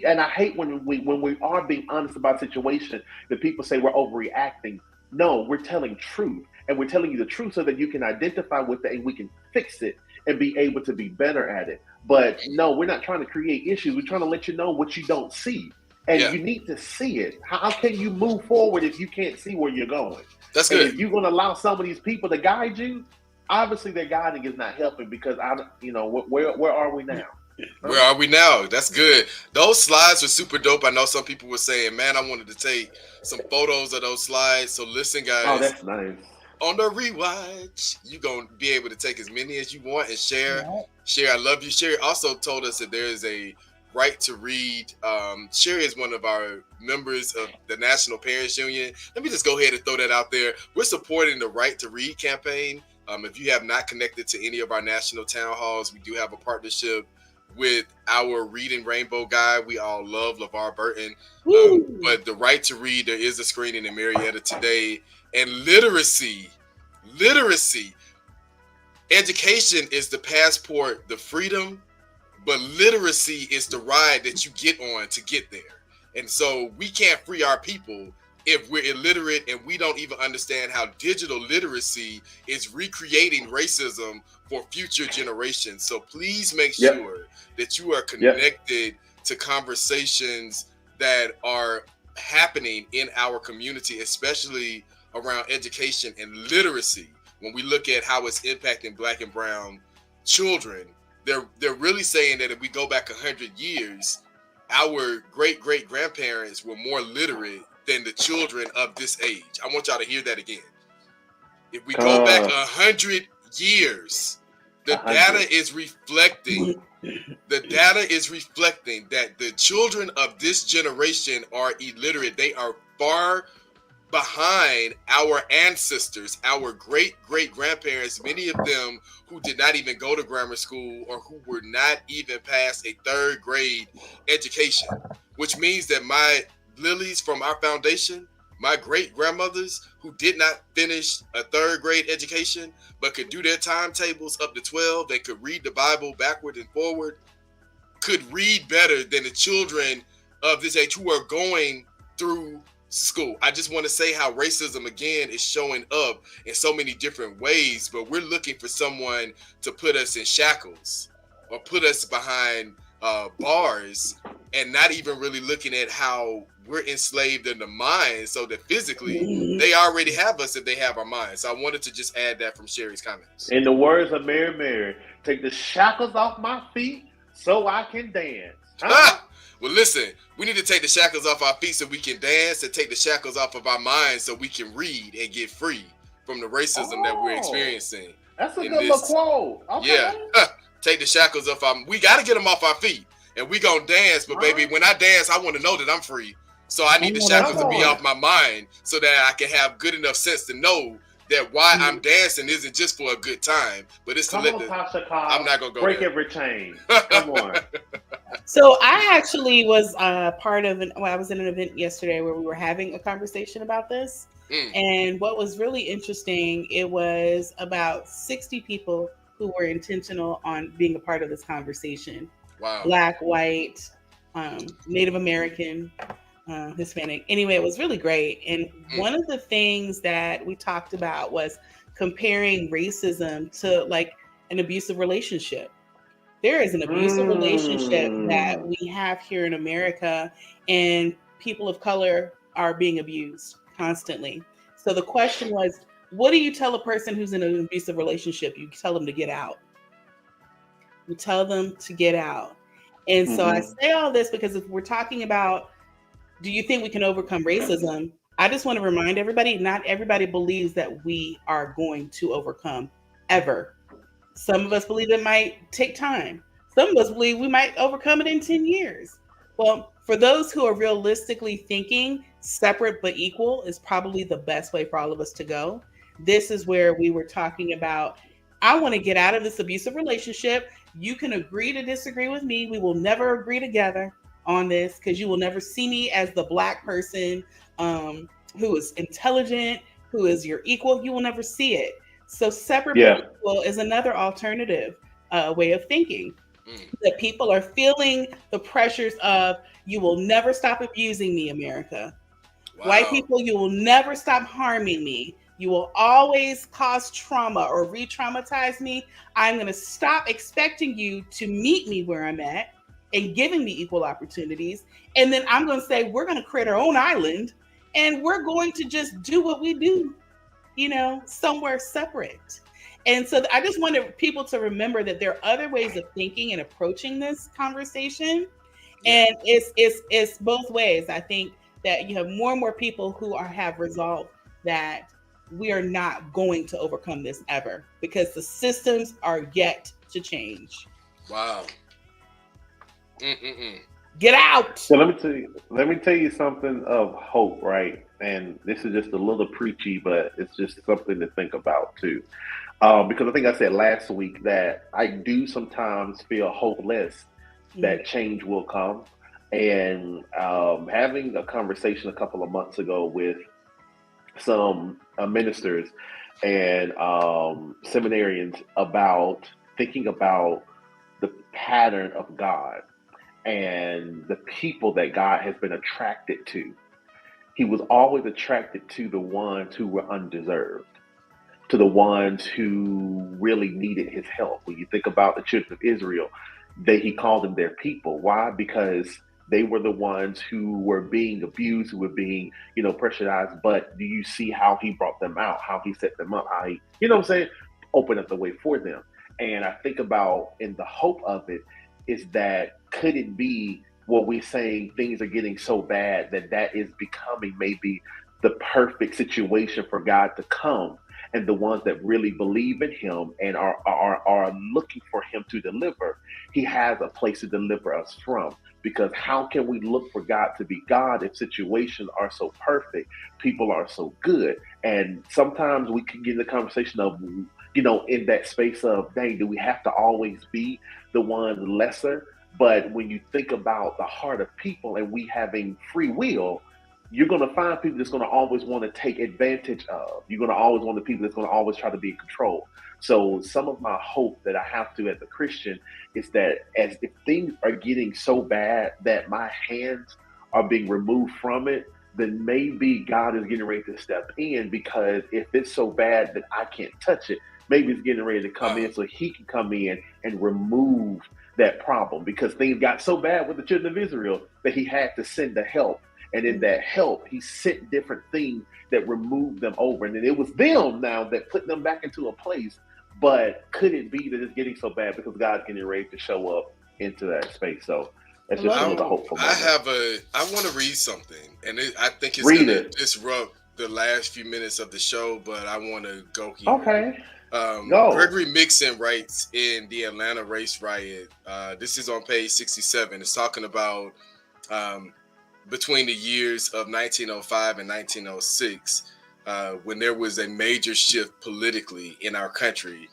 And I hate when we are being honest about situation that people say we're overreacting. No, we're telling truth. And we're telling you the truth so that you can identify with it and we can fix it and be able to be better at it. But no, we're not trying to create issues. We're trying to let you know what you don't see. And you need to see it. How can you move forward if you can't see where you're going? That's good. And if you're going to allow some of these people to guide you, obviously their guiding is not helping because, where are we now? Where are we now? That's good. Those slides were super dope. I know some people were saying, man, I wanted to take some photos of those slides. So listen, guys. Oh, that's nice. On the rewatch, you're going to be able to take as many as you want and share. Share, I love you. Sherry also told us that there is a right to read. Sherry is one of our members of the National Parents Union. Let me just go ahead and throw that out there. We're supporting the Right to Read campaign. If you have not connected to any of our national town halls, we do have a partnership with our Reading Rainbow guy. We all love LeVar Burton. But the Right to Read, there is a screening in Marietta today. And literacy, education is the passport, the freedom, but literacy is the ride that you get on to get there. And so we can't free our people if we're illiterate and we don't even understand how digital literacy is recreating racism for future generations. So please make sure that you are connected to conversations that are happening in our community, especially around education and literacy. When we look at how it's impacting Black and brown children, they're really saying that if we go back 100 years, our great-great-grandparents were more literate than the children of this age. I want y'all to hear that again. If we go back 100 years, the data is reflecting that the children of this generation are illiterate. They are far behind our ancestors, our great-great-grandparents, many of them who did not even go to grammar school or who were not even past a third grade education, which means that my lilies from our foundation, my great-grandmothers who did not finish a third grade education, but could do their timetables up to 12, they could read the Bible backward and forward, could read better than the children of this age who are going through school. I just want to say how racism again is showing up in so many different ways, but we're looking for someone to put us in shackles or put us behind bars and not even really looking at how we're enslaved in the mind so that physically they already have us if they have our minds. So I wanted to just add that from Sherry's comments. In the words of Mary Mary, take the shackles off my feet so I can dance. Well, listen, we need to take the shackles off our feet so we can dance and take the shackles off of our minds so we can read and get free from the racism that we're experiencing. That's a good little quote. Okay. Yeah. Take the shackles off we got to get them off our feet and we going to dance. But baby, when I dance, I want to know that I'm free. So I need the Oh, shackles to come be on. off my mind so that I can have good enough sense to know that why I'm dancing isn't just for a good time, but it's to Come let on, the. Tasha I'm Cobbs. not gonna go Break there. every chain. Come on. So I actually was part of I was in an event yesterday where we were having a conversation about this. Mm, And what was really interesting, it was about 60 people who were intentional on being a part of this conversation. wow. Black, white, Native American, Hispanic. Anyway, it was really great. And Mm, one of the things that we talked about was comparing racism to like an abusive relationship. There is an abusive relationship that Mm. we have here in America, and people of color are being abused constantly. So the question was, what do you tell a person who's in an abusive relationship? You tell them to get out. You tell them to get out. And so I Mm-hmm. say all this because if we're talking about, do you think we can overcome racism? I just want to remind everybody, not everybody believes that we are going to overcome ever. Some of us believe it might take time. Some of us believe we might overcome it in 10 years. Well, for those who are realistically thinking separate but equal is probably the best way for all of us to go. This is where we were talking about I want to get out of this abusive relationship. You can agree to disagree with me. We will never agree together on this because you will never see me as the black person who is intelligent, who is your equal. You will never see it. So separate but Yeah. equal is another alternative way of thinking. mm, That people are feeling the pressures of you will never stop abusing me, America. White wow. people, you will never stop harming me. You will always cause trauma or re traumatize me. I'm going to stop expecting you to meet me where I'm at and giving me equal opportunities. And then I'm going to say, we're going to create our own island and we're going to just do what we do, somewhere separate. And so I just wanted people to remember that there are other ways of thinking and approaching this conversation. Yeah. And it's both ways. I think that you have more and more people who have resolved that we are not going to overcome this ever because the systems are yet to change. Wow. Mm-mm-mm. Get out. So let me tell you something of hope, right? And this is just a little preachy, but it's just something to think about too. Because I think I said last week that I do sometimes feel hopeless Mhm. that change will come. And having a conversation a couple of months ago with some ministers and seminarians about thinking about the pattern of God and the people that God has been attracted to. He was always attracted to the ones who were undeserved, to the ones who really needed his help. When you think about the children of Israel, he called them their people. Why? Because they were the ones who were being abused, who were being, pressurized. But do you see how he brought them out, how he set them up, how he, what I'm saying, opened up the way for them? And I think about in the hope of it is that could it be what we're saying things are getting so bad that is becoming maybe the perfect situation for God to come and the ones that really believe in him and are looking for him to deliver, he has a place to deliver us from. Because how can we look for God to be God if situations are so perfect, people are so good? And sometimes we can get in the conversation of, in that space of, dang, do we have to always be the one lesser? But when you think about the heart of people and we having free will, you're going to find people that's going to always want to take advantage of. You're going to always want the people that's going to always try to be in control. So some of my hope that I have to as a Christian is that as if things are getting so bad that my hands are being removed from it, then maybe God is getting ready to step in, because if it's so bad that I can't touch it, maybe it's getting ready to come Wow. in so he can come in and remove that problem, because things got so bad with the children of Israel that he had to send the help. And in that help, he sent different things that removed them over. And then it was them now that put them back into a place. But could it be that it's getting so bad because God's getting ready to show up into that space? So I that's just love another it. hopeful I moment. want to read something, and I think it's Read gonna it. disrupt the last few minutes of the show, but I want to go here. Okay. Go. Gregory Mixon writes in the Atlanta Race Riot. This is on page 67. It's talking about between the years of 1905 and 1906, when there was a major shift politically in our country.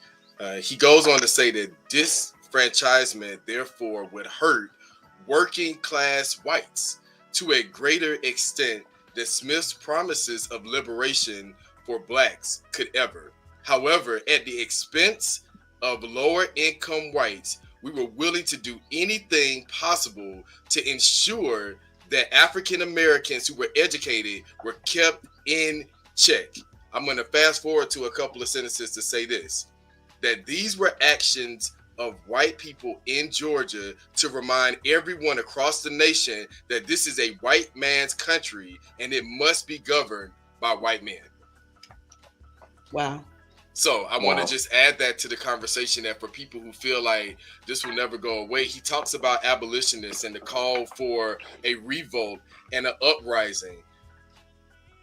He goes on to say that disfranchisement, therefore, would hurt working class whites to a greater extent than Smith's promises of liberation for blacks could ever. However, at the expense of lower income whites, we were willing to do anything possible to ensure that African Americans who were educated were kept in check. I'm going to fast forward to a couple of sentences to say this, that these were actions of white people in Georgia to remind everyone across the nation that this is a white man's country and it must be governed by white men. Wow. So I want to just add that to the conversation, that for people who feel like this will never go away, he talks about abolitionists and the call for a revolt and an uprising.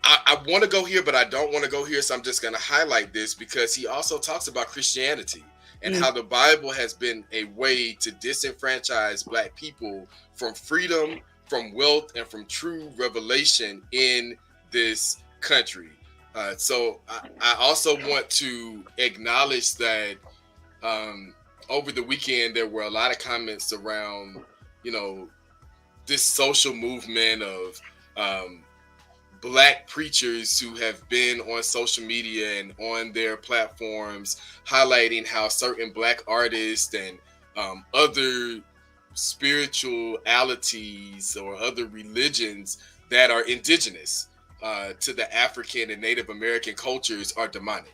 I want to go here, but I don't want to go here. So I'm just going to highlight this because he also talks about Christianity and how the Bible has been a way to disenfranchise black people from freedom, from wealth, and from true revelation in this country. So I also want to acknowledge that over the weekend, there were a lot of comments around, this social movement of black preachers who have been on social media and on their platforms highlighting how certain black artists and other spiritualities or other religions that are indigenous to the African and Native American cultures are demonic.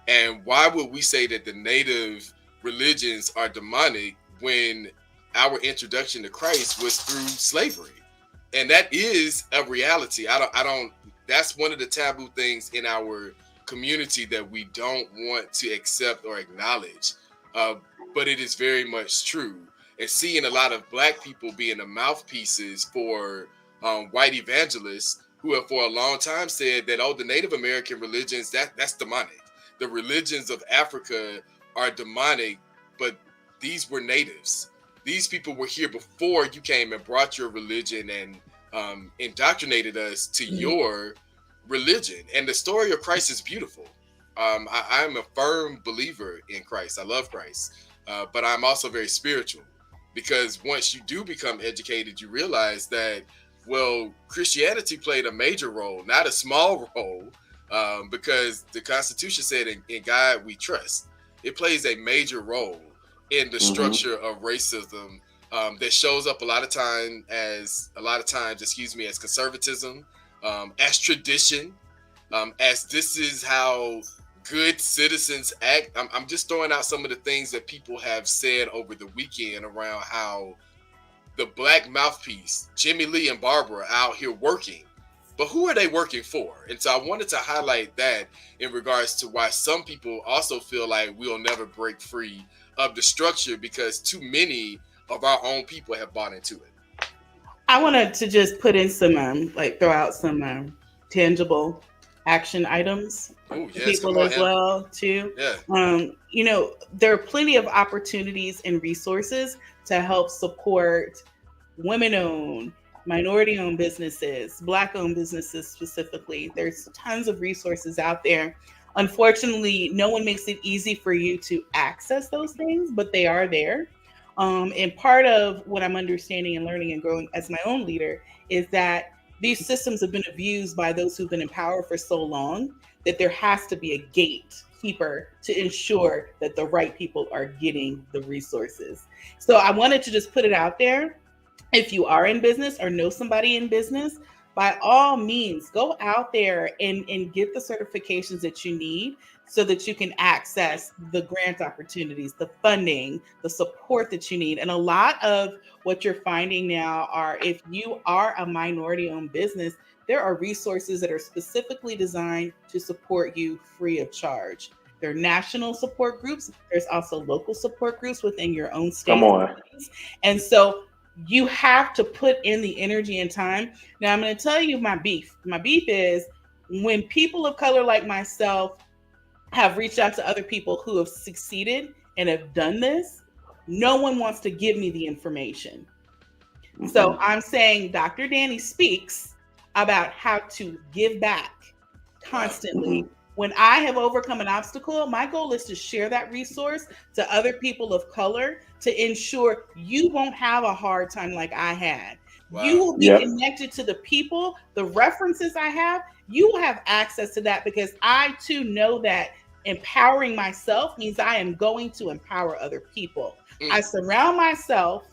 And why would we say that the Native religions are demonic when our introduction to Christ was through slavery? And that is a reality. That's one of the taboo things in our community that we don't want to accept or acknowledge. But it is very much true. And seeing a lot of black people being the mouthpieces for white evangelists who have for a long time said that, the Native American religions, that's demonic. The religions of Africa are demonic, but these were natives. These people were here before you came and brought your religion and indoctrinated us to your religion. And the story of Christ is beautiful. I'm a firm believer in Christ. I love Christ, but I'm also very spiritual, because once you do become educated, you realize that, Christianity played a major role, not a small role, because the Constitution said in God we trust. It plays a major role in the structure of racism that shows up a lot of times as conservatism, as tradition, as this is how good citizens act. I'm just throwing out some of the things that people have said over the weekend around how the black mouthpiece, Jimmy Lee and Barbara, are out here working. But who are they working for? And so I wanted to highlight that in regards to why some people also feel like we'll never break free of the structure, because too many of our own people have bought into it. I wanted to just put in some, throw out some tangible action items for people as well, too. Yeah. There are plenty of opportunities and resources to help support women-owned, minority-owned businesses, Black-owned businesses specifically. There's tons of resources out there. Unfortunately, no one makes it easy for you to access those things, but they are there. And part of what I'm understanding and learning and growing as my own leader is that these systems have been abused by those who've been in power for so long that there has to be a gatekeeper to ensure that the right people are getting the resources. So I wanted to just put it out there. If you are in business or know somebody in business, by all means, go out there and get the certifications that you need so that you can access the grant opportunities, the funding, the support that you need. And a lot of what you're finding now are, if you are a minority-owned business, there are resources that are specifically designed to support you free of charge. There are national support groups. There's also local support groups within your own state. Come on. And so you have to put in the energy and time. Now, I'm going to tell you my beef. My beef is when people of color like myself have reached out to other people who have succeeded and have done this, no one wants to give me the information. So I'm saying Dr. Danny speaks about how to give back constantly. When I have overcome an obstacle, my goal is to share that resource to other people of color to ensure you won't have a hard time like I had. You will be connected to the people, the references I have. You will have access to that because I too know that empowering myself means I am going to empower other people. I surround myself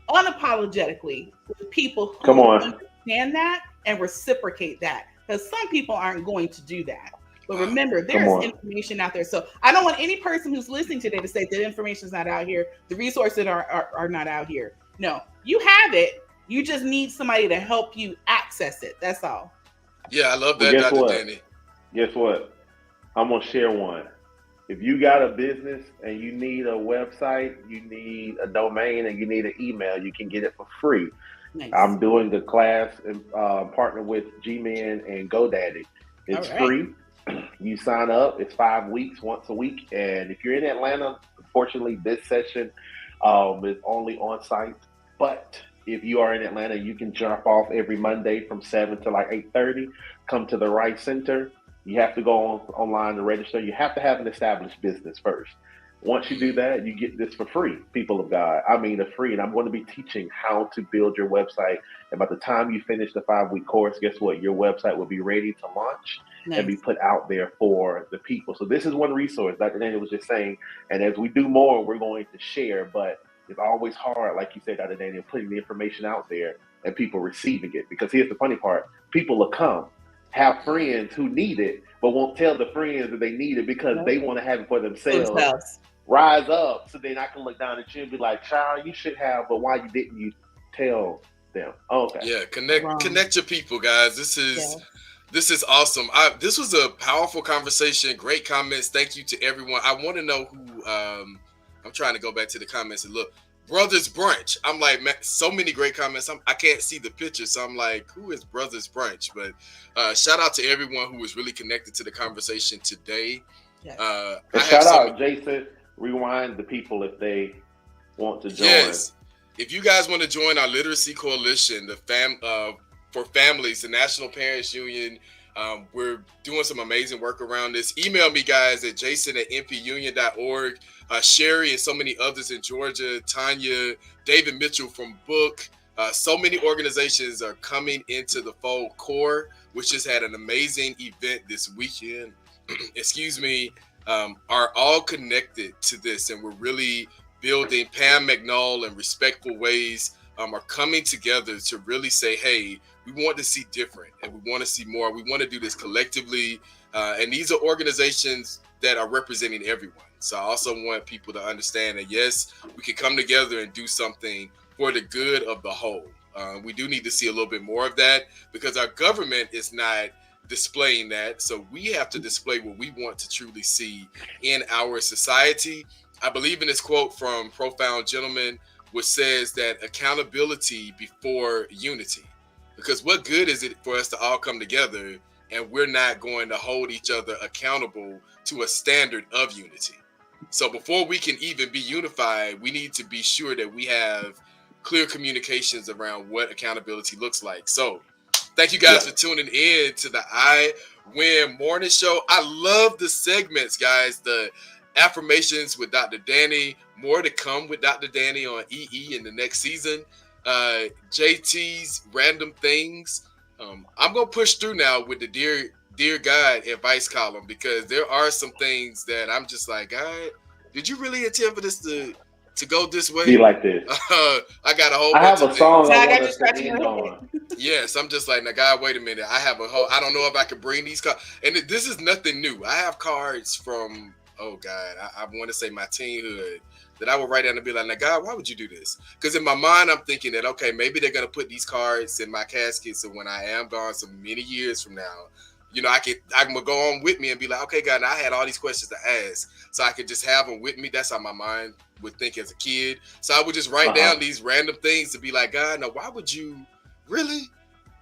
unapologetically with people who understand that and reciprocate that, because some people aren't going to do that. But remember, there's information out there. So I don't want any person who's listening today to say that information is not out here, the resources are not out here. No, you have it. You just need somebody to help you access it. That's all. Yeah, I love that, Dr. Danny. Guess what? I'm going to share one. If you got a business and you need a website, you need a domain, and you need an email, you can get it for free. Nice. I'm doing a class and partner with G-Men and GoDaddy. It's free. You sign up. It's 5 weeks, once a week. And if you're in Atlanta, unfortunately, this session is only on site. But if you are in Atlanta, you can drop off every Monday from 7 to like 8:30. Come to the Rice Center. You have to go online to register. You have to have an established business first. Once you do that, you get this for free, people of God. I mean, free. And I'm going to be teaching how to build your website. And by the time you finish the 5-week course, guess what? Your website will be ready to launch and be put out there for the people. So this is one resource Dr. Daniel was just saying. And as we do more, we're going to share. But it's always hard, like you said, Dr. Daniel, putting the information out there and people receiving it. Because here's the funny part. People will come, have friends who need it, but won't tell the friends that they need it because they want to have it for themselves. Rise up so then I can look down at you and be like, child, you should have, but why didn't you tell them? Okay. Yeah, connect your people, guys. This is awesome. This was a powerful conversation. Great comments. Thank you to everyone. I want to know who I'm trying to go back to the comments and look. Brothers Brunch. I'm like, man, so many great comments. I can't see the picture, so I'm like, who is Brothers Brunch? But shout out to everyone who was really connected to the conversation today. Yes. Shout out, Jason. Rewind the people if they want to join. Yes. If you guys want to join our Literacy Coalition, for families, the National Parents Union, we're doing some amazing work around this. Email me, guys, at jason@npunion.org. Sherry and so many others in Georgia, Tanya, David Mitchell from Book. So many organizations are coming into the fold. CORE, which just had an amazing event this weekend, excuse me, are all connected to this. And we're really building. Pam McNall and Respectful Ways are coming together to really say, hey, we want to see different and we want to see more. We want to do this collectively. And these are organizations that are representing everyone. So I also want people to understand that, yes, we can come together and do something for the good of the whole. We do need to see a little bit more of that because our government is not displaying that. So we have to display what we want to truly see in our society. I believe in this quote from Profound Gentleman, which says that accountability before unity. Because what good is it for us to all come together and we're not going to hold each other accountable to a standard of unity? So before we can even be unified, we need to be sure that we have clear communications around what accountability looks like. So thank you guys for tuning in to the I Win Morning Show. I love the segments, guys. The affirmations with Dr. Danny. More to come with Dr. Danny on EE in the next season. JT's Random Things. I'm going to push through now with the Dear God advice column because there are some things that I'm just like, God, did you really intend for this to go this way? Be like this. I got a whole I bunch have of a song things. I want us to end on. Yes, I'm just like, now God, wait a minute. I have a whole, I don't know if I can bring these cards. And this is nothing new. I have cards from, oh God, I want to say my teenhood that I would write down and be like, now God, why would you do this? Because in my mind, I'm thinking that, okay, maybe they're going to put these cards in my casket. So when I am gone so many years from now, you know, I can go on with me and be like, okay, God, now I had all these questions to ask. So I could just have them with me. That's how my mind would think as a kid. So I would just write down these random things to be like, God, now why would you really?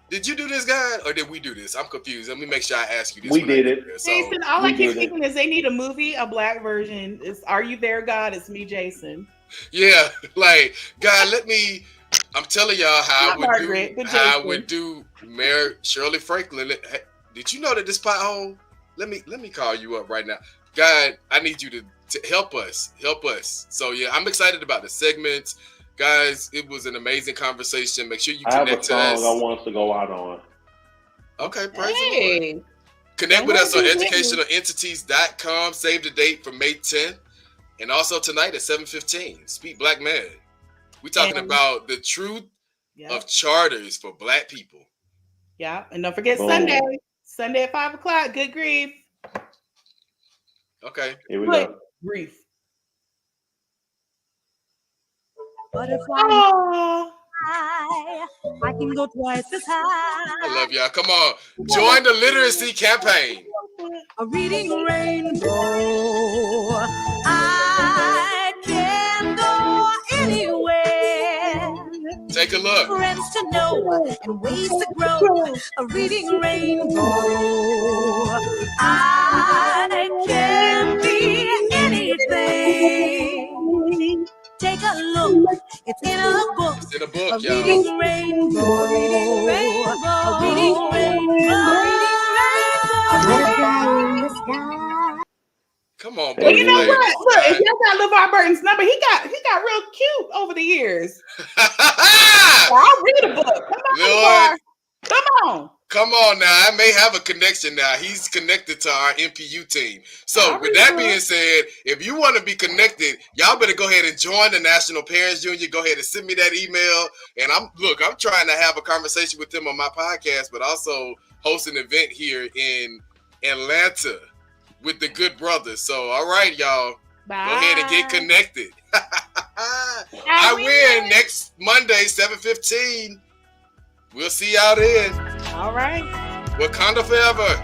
Did you do this, God? Or did we do this? I'm confused. Let me make sure I ask you this. We did it. So, Jason, all I keep thinking is they need a movie, a black version. Is Are You There, God? It's me, Jason. Yeah, like, God, let me, I'm telling y'all how Not Margaret, but I Jason. would do Mayor Shirley Franklin. Hey, did you know that this pothole? Let me call you up right now. God, I need you to help us. Help us. So yeah, I'm excited about the segments. Guys, it was an amazing conversation. Make sure you connect to us. I have a song I want us to go out on. Okay, praise the Lord. Connect with us on educationalentities.com. Save the date for May 10th. And also tonight at 7:15. Speak Black Man. We're talking about the truth of charters for Black people. Yeah. And don't forget Boom. Sunday at 5 o'clock. Good grief. Okay. Here we go. Grief. But if I can go twice as high. I love y'all. Come on. Join the literacy campaign. A reading rainbow. I can go anywhere. Take a look. Friends to know and ways to grow. A reading rainbow. I can be anything. Take a look. It's in a book. It's in a book, a y'all. Reading rainbow. A reading rainbow. A reading rainbow. Come on, Well, you know ladies. what? Look, if y'all got LeVar Burton's number, he got real cute over the years. I'll read a book. Come on, LeVar. Come on. Come on now. I may have a connection now. He's connected to our MPU team. So with that being said, if you want to be connected, y'all better go ahead and join the National Parents Union. Go ahead and send me that email. And I'm trying to have a conversation with them on my podcast, but also host an event here in Atlanta with the Good Brothers. So all right, y'all. Bye. Go ahead and get connected. I win next Monday, 7:15. We'll see y'all then. All right. Wakanda forever.